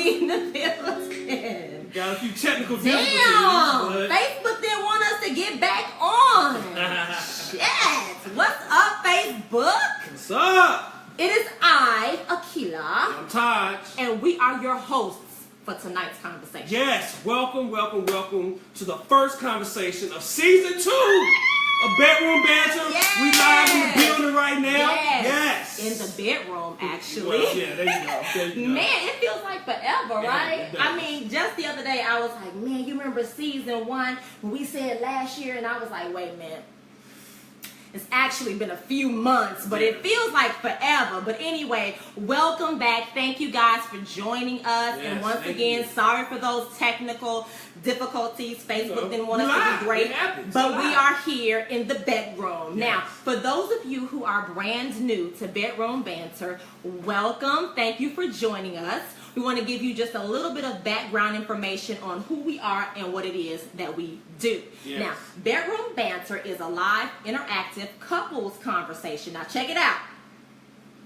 in the building. Got a few technical difficulties. Damn! Facebook didn't want us to get back on. Shit! What's up, Facebook? What's up? It is I, Akila. I'm Taj. And we are your hosts for tonight's conversation. Yes, welcome to the first conversation of season 2 of Bedroom Banter. Yes. We live in the building right now. Yes. In the bedroom, actually. Well, yeah, there you go. Man, it feels like forever, right? It does. I mean, just the other day, I was like, man, you remember season 1 when we said last year? And I was like, wait a minute. It's actually been a few months, but it feels like forever. But anyway, welcome back. Thank you guys for joining us. Yes, and once again, sorry for those technical difficulties. Facebook didn't want us to be great, but we are here in the bedroom. Yes. Now, for those of you who are brand new to Bedroom Banter, welcome. Thank you for joining us. We want to give you just a little bit of background information on who we are and what it is that we do. Yes. Now, Bedroom Banter is a live, interactive couples conversation. Now, check it out.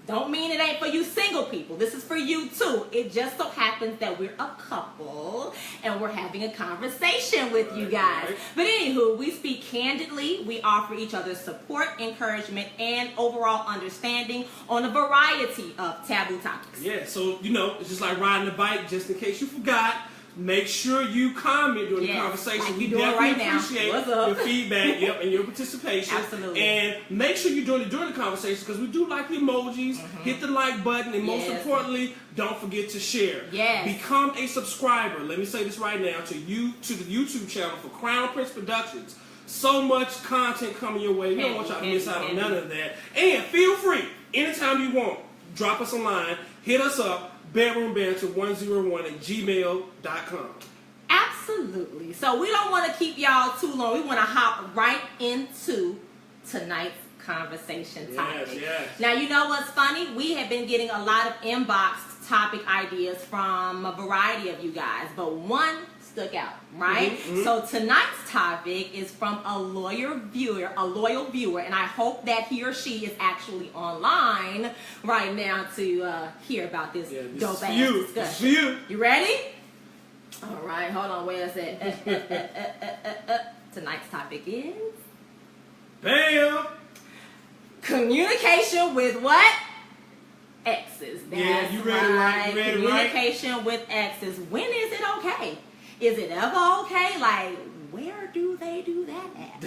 Don't mean it ain't for you single people. This is for you too. It just so happens that we're a couple and we're having a conversation with you guys. Right. But anywho, we speak candidly. We offer each other support, encouragement, and overall understanding on a variety of taboo topics. Yeah, so, it's just like riding a bike, just in case you forgot. Make sure you comment during the conversation. Like we doing definitely right appreciate your feedback and your participation. Absolutely. And make sure you're doing it during the conversation because we do like the emojis. Hit the like button, and most importantly, don't forget to share. Yes. Become a subscriber. Let me say this right now to the YouTube channel for Crown Prince Productions. So much content coming your way. We don't want y'all to miss out on none of that. And feel free, anytime you want, drop us a line, hit us up. bedroombanter101@gmail.com. Absolutely. So we don't want to keep y'all too long. We want to hop right into tonight's conversation topic. Yes. Now, you know what's funny? We have been getting a lot of inbox topic ideas from a variety of you guys, but one stuck out, right? Mm-hmm. So tonight's topic is from a loyal viewer, and I hope that he or she is actually online right now to hear about this dope ass discussion. It's for you. You ready? All right, hold on. Where's it? Tonight's topic is Bam! communication with what? Exes. That's you read it right. You read it right. Communication with exes. When is it okay? Is it ever okay? Like, where do they do that at?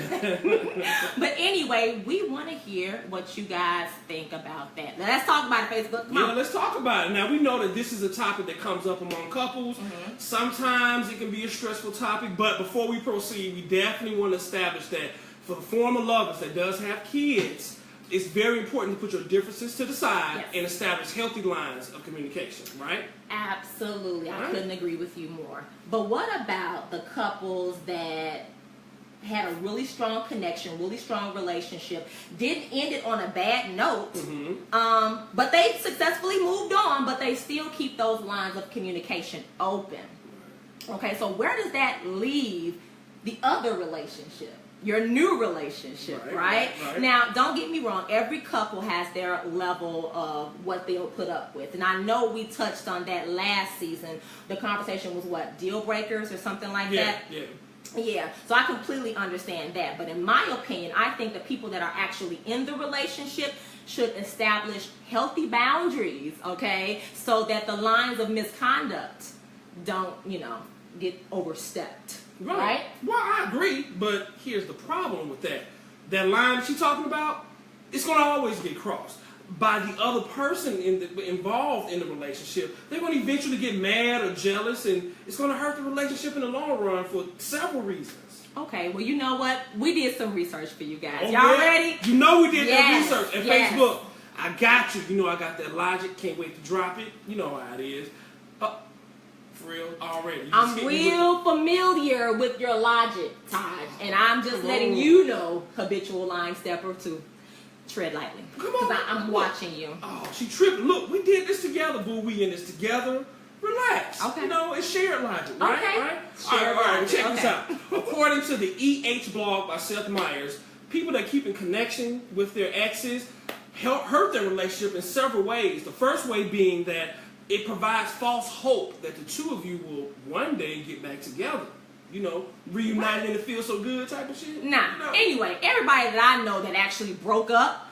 But anyway, we want to hear what you guys think about that. Now, let's talk about it, Facebook. Come on. Let's talk about it. Now, we know that this is a topic that comes up among couples. Mm-hmm. Sometimes it can be a stressful topic, but before we proceed, we definitely want to establish that for the former lovers that does have kids, it's very important to put your differences to the side and establish healthy lines of communication, right? Absolutely. I couldn't agree with you more. But what about the couples that had a really strong connection, really strong relationship, didn't end it on a bad note, but they successfully moved on, but they still keep those lines of communication open? Okay, so where does that leave the other relationship? Your new relationship, right? Now, don't get me wrong. Every couple has their level of what they'll put up with. And I know we touched on that last season. The conversation was what? Deal breakers or something like that? Yeah. So I completely understand that. But in my opinion, I think the people that are actually in the relationship should establish healthy boundaries, okay? So that the lines of misconduct don't, get overstepped. Right? Well, I agree, but here's the problem with that. That line that you're talking about, it's going to always get crossed by the other person involved in the relationship. They're going to eventually get mad or jealous, and it's going to hurt the relationship in the long run for several reasons. Okay, well, you know what? We did some research for you guys. Y'all ready? You know we did that research. And Facebook, I got you. You know I got that logic. Can't wait to drop it. You know how it is. Real already. I'm real familiar with your logic, Taj, and I'm just letting you know, habitual line stepper, to tread lightly. Because I'm watching you. Oh, she tripping. Look, we did this together, boo. We in this together. Relax. Okay. It's shared logic, right? Okay. Right? Shared logic. Check this out. According to the EH blog by Seth Meyers, people that keep in connection with their exes hurt their relationship in several ways. The first way being that it provides false hope that the two of you will one day get back together. You know, reunited and it feels so good type of shit. Nah. No. Anyway, everybody that I know that actually broke up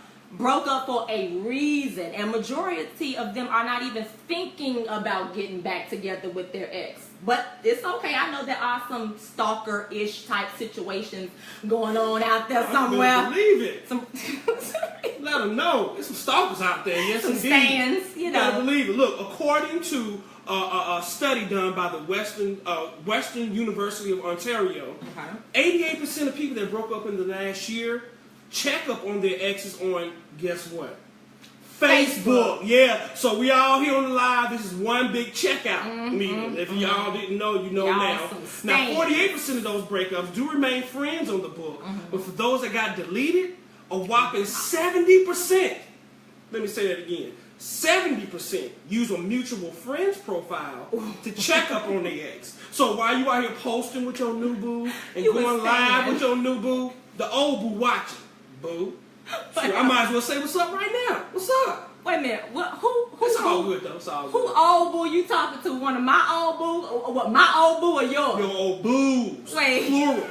for a reason, and majority of them are not even thinking about getting back together with their ex. But it's okay. I know there are some stalker-ish type situations going on out there somewhere. I believe it. Some Let them know. There's some stalkers out there. Yes, some indeed. stands, you know. Gotta believe it. Look, according to a study done by the Western University of Ontario, 88% of people that broke up in the last year check up on their exes on, guess what? Facebook. Yeah. So we all here on the live. This is one big checkout meeting. If y'all didn't know, you know now. Now, 48% of those breakups do remain friends on the book. But for those that got deleted, a whopping 70%, let me say that again, 70% use a mutual friends profile to check up on their ex. So while you out here posting with your new boo and going live with your new boo, the old boo watching. Boo. Sure, I might as well say what's up right now. What's up? Wait a minute. Who? It's all good though. It's all good. Who old boo you talking to? One of my old boos? Or what? My old boo or yours? Your old boos. Wait. Plural.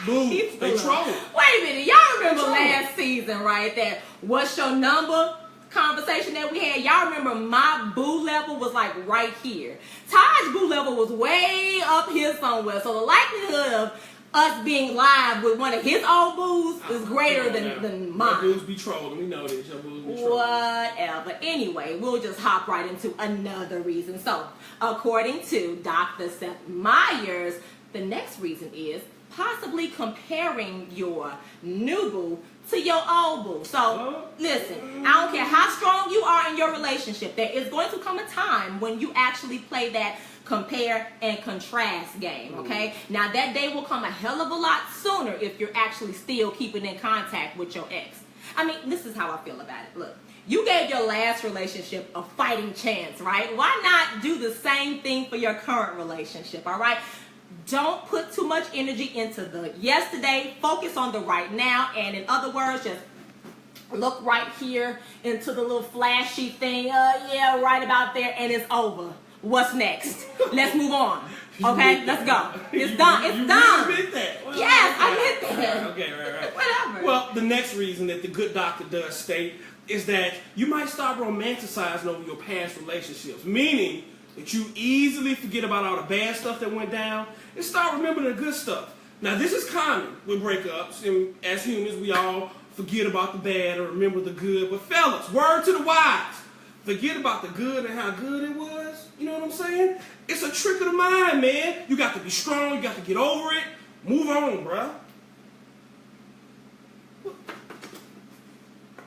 Boos. They trolling. Wait a minute. Y'all remember last season, right? That what's your number conversation that we had? Y'all remember my boo level was like right here. Taj's boo level was way up here somewhere. So the likelihood of us being live with one of his old boos is greater than mine. Your boos be trolling. We know this. Your boos be trolling. Whatever. Anyway, we'll just hop right into another reason. So, according to Dr. Seth Meyers, the next reason is possibly comparing your new boo to your old boo. So, listen, I don't care how strong you are in your relationship, there is going to come a time when you actually play that compare and contrast game, okay? Now, that day will come a hell of a lot sooner if you're actually still keeping in contact with your ex. I mean, this is how I feel about it. Look, you gave your last relationship a fighting chance, right? Why not do the same thing for your current relationship, all right? Don't put too much energy into the yesterday. Focus on the right now. And in other words, just look right here into the little flashy thing. Yeah, right about there. And it's over. What's next? Let's move on. Okay, let's go. It's done. It's done. You admit that? Well, yes, I admit that. Okay, right. Whatever. Well, the next reason that the good doctor does state is that you might start romanticizing over your past relationships, meaning that you easily forget about all the bad stuff that went down and start remembering the good stuff. Now, this is common with breakups, and as humans, we all forget about the bad or remember the good. But fellas, word to the wise, forget about the good and how good it was. You know what I'm saying? It's a trick of the mind, man. You got to be strong. You got to get over it. Move on, bruh.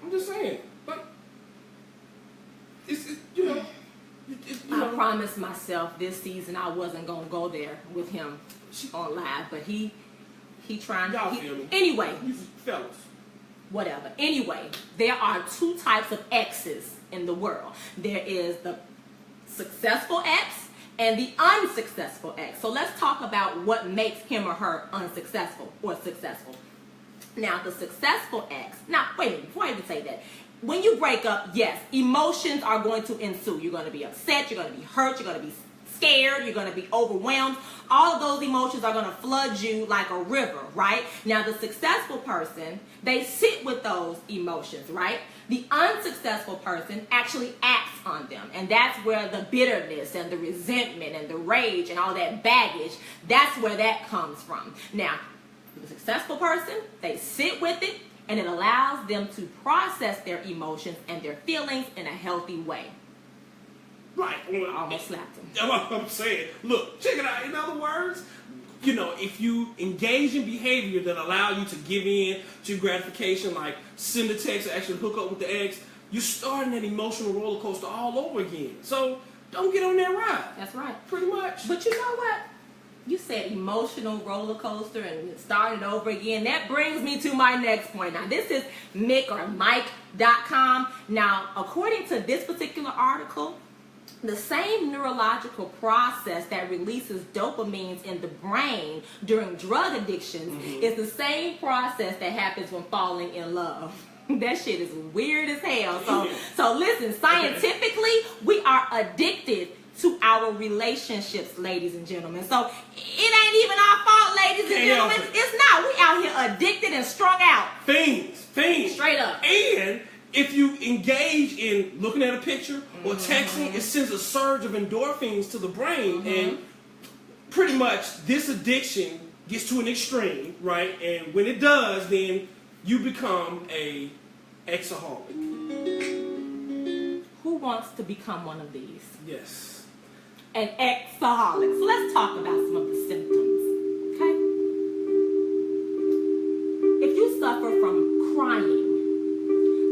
I'm just saying. But it's you know. I promised myself this season I wasn't gonna go there with him on live, but he trying. Y'all feel me? Anyway, You fellas. Whatever. Anyway, there are two types of exes in the world. There is the successful ex and the unsuccessful ex. So let's talk about what makes him or her unsuccessful or successful. Now, the successful ex. Now, wait a minute. Before I even say that. When you break up, yes, emotions are going to ensue. You're going to be upset. You're going to be hurt. You're going to be scared. You're going to be overwhelmed. All of those emotions are going to flood you like a river, right? Now, the successful person, they sit with those emotions, right? The unsuccessful person actually acts on them. And that's where the bitterness and the resentment and the rage and all that baggage, that's where that comes from. Now, the successful person, they sit with it, and it allows them to process their emotions and their feelings in a healthy way. Right. I almost slapped him. That's what I'm saying. Look, check it out. In other words, you know, if you engage in behavior that allow you to give in to gratification, like send a text or actually hook up with the ex, you're starting that emotional roller coaster all over again. So don't get on that ride. That's right. Pretty much. But you know what? You said emotional roller coaster and starting over again. That brings me to my next point. Now, this is Mick or Mike.com. Now, according to this particular article, the same neurological process that releases dopamines in the brain during drug addictions is the same process that happens when falling in love. That shit is weird as hell. So listen, scientifically, we are addicted to our relationships, ladies and gentlemen. So it ain't even our fault, ladies and gentlemen. It's not. We out here addicted and strung out. Fiends. Straight up. And if you engage in looking at a picture or texting, it sends a surge of endorphins to the brain, and pretty much this addiction gets to an extreme, right? And when it does, then you become a exaholic. Who wants to become one of these? Yes. An exaholic. So let's talk about some of the symptoms, okay? If you suffer from crying,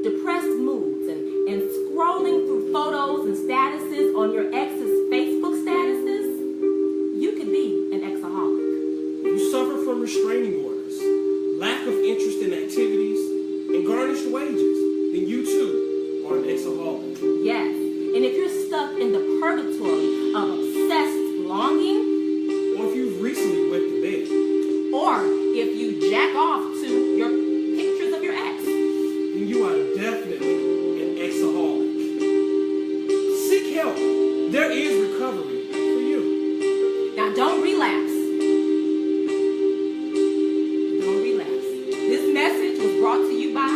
depressed moods, and scrolling through photos and statuses on your ex's Facebook statuses, you could be an exaholic. You suffer from restraining orders, lack of interest in activities, and garnished wages, then you too are an exaholic. Yes. And if you're stuck in the purgatory of obsessed longing, or if you've recently wet the bed, or if you jack off to your pictures of your ex, then you are definitely an exaholic. Seek help. There is recovery for you. now don't relapse. Don't relapse. This message was brought to you by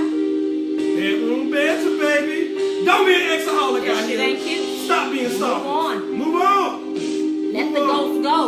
Bedroom Banter, baby. Don't be an exaholic out here. Thank you. Stop being soft. Move on. Move on. Let the ghost go.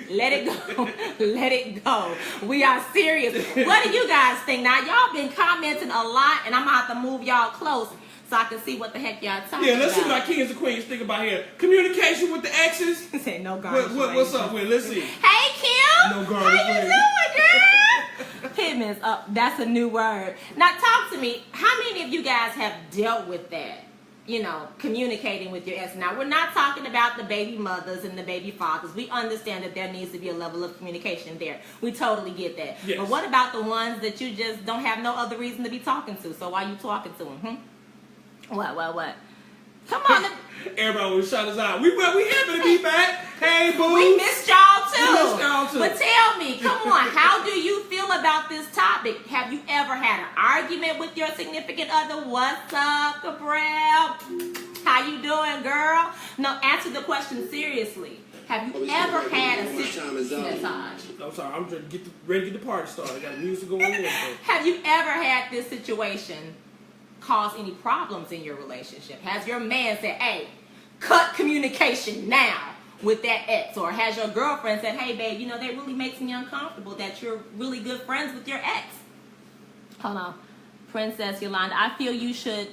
Let it go. Let it go. We are serious. What do you guys think? Now, y'all been commenting a lot, and I'm going to have to move y'all close so I can see what the heck y'all talking about. Yeah, let's see what our kings and queens think about here. Communication with the exes. Say no garnish. What's up with? Let's see. Hey, Kim. No garnish. How you doing, girl? Pittman's up. That's a new word. Now, talk to me. How many of you guys have dealt with that? You know, communicating with your ex. Now, we're not talking about the baby mothers and the baby fathers. We understand that there needs to be a level of communication there. We totally get that. Yes. But what about the ones that you just don't have no other reason to be talking to? So why are you talking to them? What? Come on. Everybody was shut us out. We happy to be back. Hey, boo. We missed y'all too. We missed y'all too. But tell me, come on, how do you feel about this topic? Have you ever had an argument with your significant other? What's up, Gabrielle? How you doing, girl? No, answer the question seriously. Have you ever had a situation? I'm sorry, I'm ready to get the party started. I got music going on. Have you ever had this situation cause any problems in your relationship? Has your man said, hey, cut communication now with that ex? Or has your girlfriend said, hey, babe, you know, that really makes me uncomfortable that you're really good friends with your ex? Hold on. Princess Yolanda, I feel you should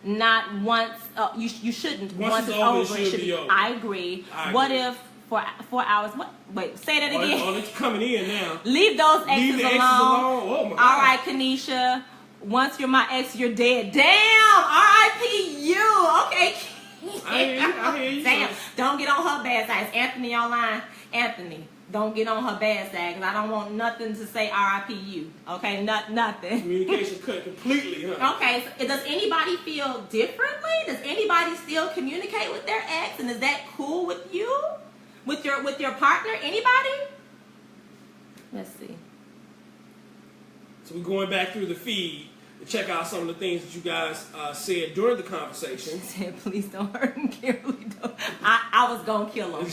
not once, you shouldn't once it's over. It should be over. I agree. What if for 4 hours, wait, say that again. Oh, it's coming in now. Leave those exes alone. Oh, my God. All right, Kanisha. Once you're my ex, you're dead. Damn! R.I.P. you. Okay. I hear you. Damn. Don't get on her bad side. Is Anthony online? Anthony, don't get on her bad side because I don't want nothing to say R.I.P. you. Okay? Nothing. Communication cut completely, huh? Okay. So does anybody feel differently? Does anybody still communicate with their ex? And is that cool with you? With your partner? Anybody? Let's see. So we're going back through the feed to check out some of the things that you guys said during the conversation. Said, please don't hurt him, Kimberly. I was going to kill him.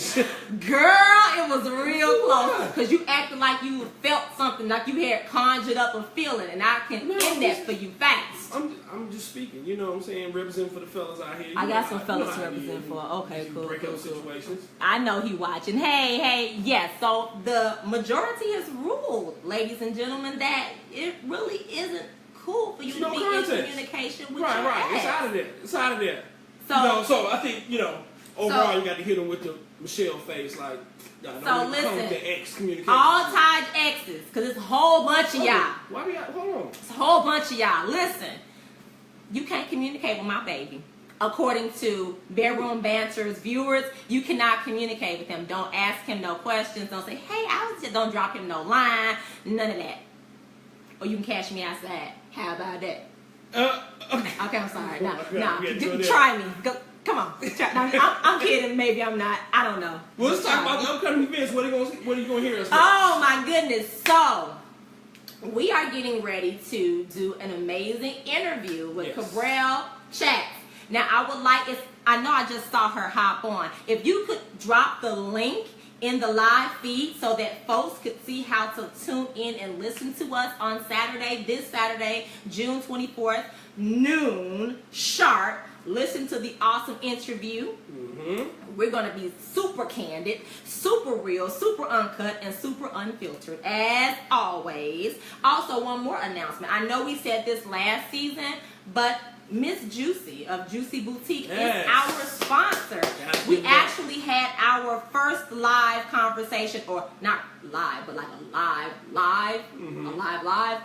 Girl, it was real close. Because you acted like you felt something, like you had conjured up a feeling. And I can end that for you fast. I'm just speaking, you know what I'm saying? Representing for the fellas out here. I got some fellas to represent for. Okay, cool. Break up situations. I know he watching. Hey, yes. So the majority has ruled, ladies and gentlemen, that it really isn't cool for you to be in communication with your ex. It's out of there. So I think, overall you got to hit them with the Michelle face, like, so listen, the ex communication. all tied exes, because it's a whole bunch of y'all. Why do y'all, hold on. It's a whole bunch of y'all. Listen, you can't communicate with my baby. According to Bedroom Banter's viewers, you cannot communicate with him. Don't ask him no questions. Don't say, hey, don't drop him no line. None of that. Or you can cash me outside. How about that? Okay, I'm sorry. No, try me. Go, come on. I'm kidding. Maybe I'm not. I don't know. Well, let's talk about the upcoming events. What are you going to hear us? Oh, my goodness. So, we are getting ready to do an amazing interview with Yes. Cabral Chats. Now, I know I just saw her hop on. If you could drop the link in the live feed so that folks could see how to tune in and listen to us on Saturday, this Saturday, June 24th, noon sharp. Listen to the awesome interview. We're going to be super candid, super real, super uncut, and super unfiltered, as always. Also, one more announcement. I know we said this last season, but Miss Juicy of Juicy Boutique is our sponsor. We actually had our first live conversation, or not live, but like a live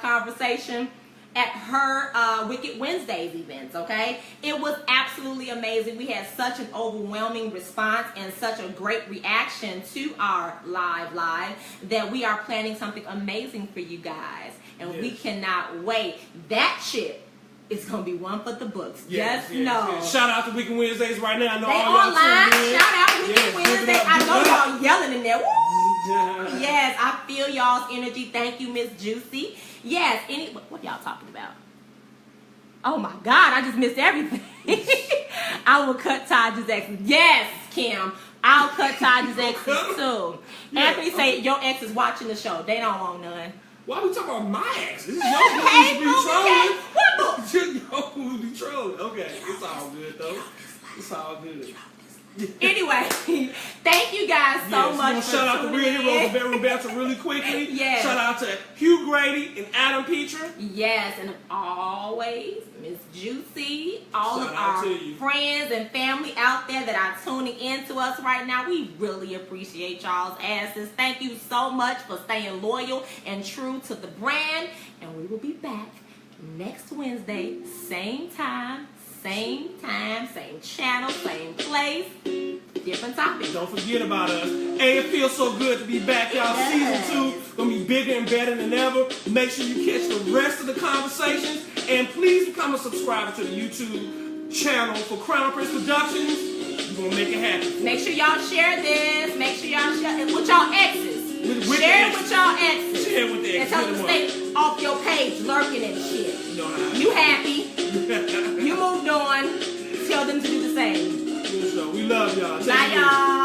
conversation at her Wicked Wednesdays events, okay? It was absolutely amazing. We had such an overwhelming response and such a great reaction to our live that we are planning something amazing for you guys. And we cannot wait. That shit is going to be one for the books. Just know. Yes. Shout out to Wicked Wednesdays right now. I know they all y'all online. tuned in. Shout out Wicked Wednesdays. I know y'all yelling in there. Woo! Yes, I feel y'all's energy. Thank you, Miss Juicy. Yes, what y'all talking about? Oh my God, I just missed everything. I will cut Taj's exes. Yes, Kim. I'll cut Taj's exes too. Anthony say your ex is watching the show. They don't want none. Why are we talking about my ex? This is your who be trolling. What the? Your be trolling. Okay, it's all good though. It's all good. Anyway, thank you guys so much. Shout out to Real Heroes of Bedroom Banter really quickly. Yes. Shout out to Hugh Grady and Adam Petra. Yes, and always Miss Juicy, all Shout of out our to you. friends and family out there that are tuning in to us right now. We really appreciate y'all's asses. Thank you so much for staying loyal and true to the brand. And we will be back next Wednesday, same time, same channel, same place, different topic. Don't forget about us. Hey, it feels so good to be back, y'all. Yes. Season 2 gonna be bigger and better than ever. Make sure you catch the rest of the conversations, and please become a subscriber to the YouTube channel for Crown Prince Productions. We're gonna make it happen. Make sure y'all share this. Make sure y'all share it with y'all exes. With share it the with y'all exes. Share it with the And exes. tell them to stay off your page lurking and shit. You know how. You happy. You moved on. Tell them to do the same. We love y'all. Bye, y'all.